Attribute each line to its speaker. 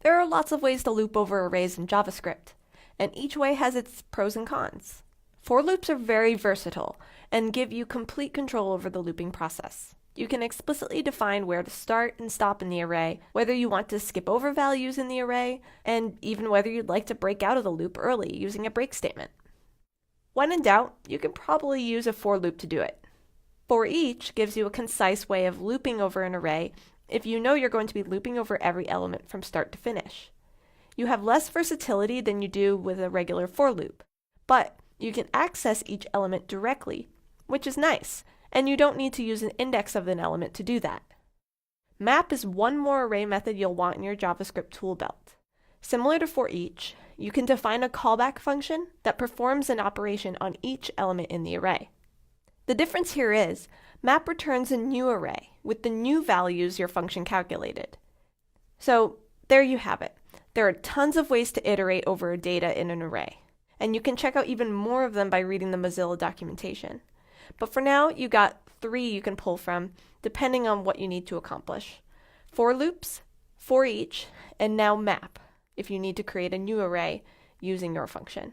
Speaker 1: There are lots of ways to loop over arrays in JavaScript, and each way has its pros and cons. For loops are very versatile and give you complete control over the looping process. You can explicitly define where to start and stop in the array, whether you want to skip over values in the array, and even whether you'd like to break out of the loop early using a break statement. When in doubt, you can probably use a for loop to do it. forEach gives you a concise way of looping over an array if you know you're going to be looping over every element from start to finish. You have less versatility than you do with a regular for loop, but you can access each element directly, which is nice, and you don't need to use an index of an element to do that. Map is one more array method you'll want in your JavaScript tool belt. Similar to forEach, you can define a callback function that performs an operation on each element in the array. The difference here is, map returns a new array with the new values your function calculated. So there you have it. There are tons of ways to iterate over data in an array, and you can check out even more of them by reading the Mozilla documentation. But for now, you got 3 you can pull from, depending on what you need to accomplish. For loops, forEach, and now map, if you need to create a new array using your function.